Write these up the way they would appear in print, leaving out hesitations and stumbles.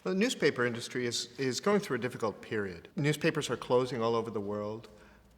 The newspaper industry is going through a difficult period. Newspapers are closing all over the world,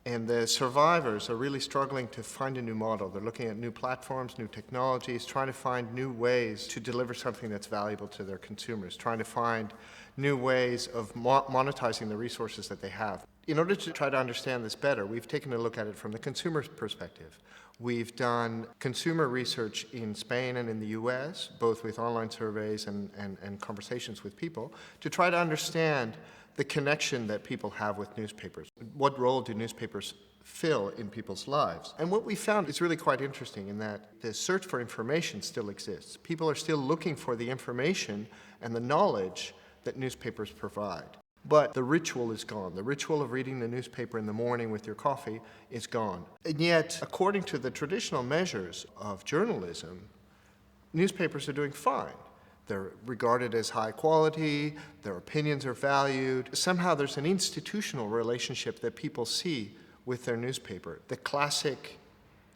and the survivors are really struggling to find a new model. They're looking at new platforms, new technologies, trying to find new ways to deliver something that's valuable to their consumers, trying to find new ways of monetizing the resources that they have. In order to try to understand this better, we've taken a look at it from the consumer's perspective. We've done consumer research in Spain and in the US, both with online surveys and conversations with people, to try to understand the connection that people have with newspapers. What role do newspapers fill in people's lives? And what we found is really quite interesting in that the search for information still exists. People are still looking for the information and the knowledge that newspapers provide. But the ritual is gone. The ritual of reading the newspaper in the morning with your coffee is gone. And yet, according to the traditional measures of journalism, newspapers are doing fine. They're regarded as high quality, their opinions are valued. Somehow there's an institutional relationship that people see with their newspaper. The classic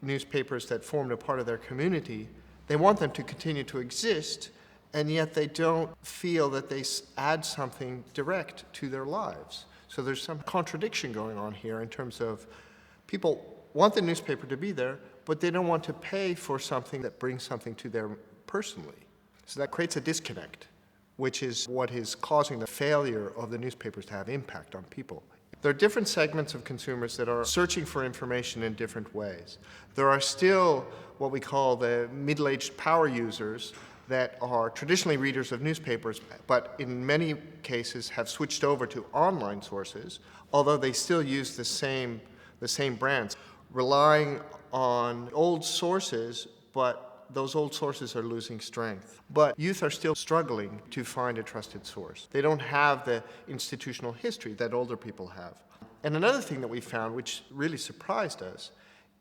newspapers that formed a part of their community, they want them to continue to exist, and yet they don't feel that they add something direct to their lives. So there's some contradiction going on here in terms of people want the newspaper to be there, but they don't want to pay for something that brings something to them personally. So that creates a disconnect, which is what is causing the failure of the newspapers to have impact on people. There are different segments of consumers that are searching for information in different ways. There are still what we call the middle-aged power users that are traditionally readers of newspapers, but in many cases have switched over to online sources, although they still use the same brands, relying on old sources, but those old sources are losing strength. But youth are still struggling to find a trusted source. They don't have the institutional history that older people have. And another thing that we found, which really surprised us,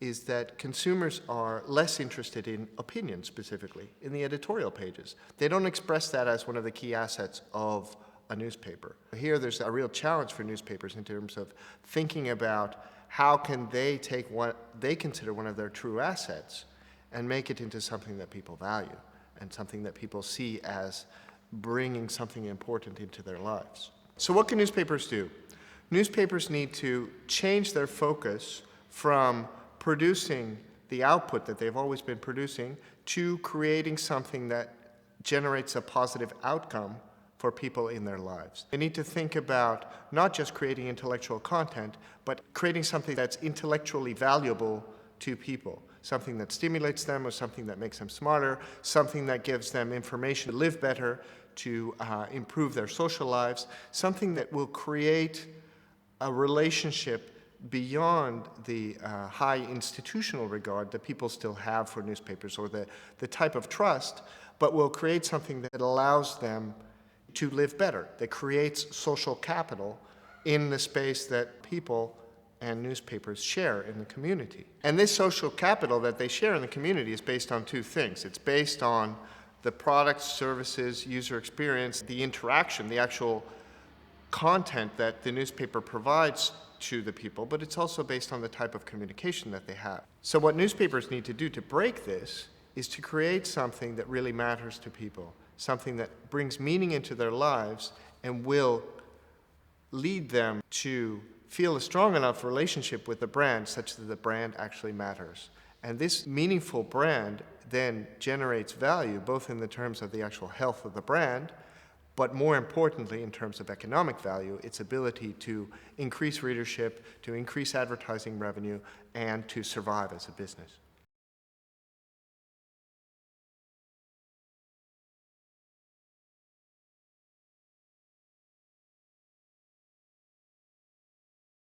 is that consumers are less interested in opinion specifically, in the editorial pages. They don't express that as one of the key assets of a newspaper. Here there's a real challenge for newspapers in terms of thinking about how can they take what they consider one of their true assets and make it into something that people value and something that people see as bringing something important into their lives. So what can newspapers do? Newspapers need to change their focus from producing the output that they've always been producing to creating something that generates a positive outcome for people in their lives. They need to think about not just creating intellectual content, but creating something that's intellectually valuable to people, something that stimulates them or something that makes them smarter, something that gives them information to live better, to improve their social lives, something that will create a relationship beyond the high institutional regard that people still have for newspapers or the type of trust, but will create something that allows them to live better, that creates social capital in the space that people and newspapers share in the community. And this social capital that they share in the community is based on two things. It's based on the products, services, user experience, the interaction, the actual content that the newspaper provides to the people, but it's also based on the type of communication that they have. So what newspapers need to do to break this is to create something that really matters to people, something that brings meaning into their lives and will lead them to feel a strong enough relationship with the brand such that the brand actually matters. And this meaningful brand then generates value, both in the terms of the actual health of the brand, but more importantly, in terms of economic value, its ability to increase readership, to increase advertising revenue, and to survive as a business.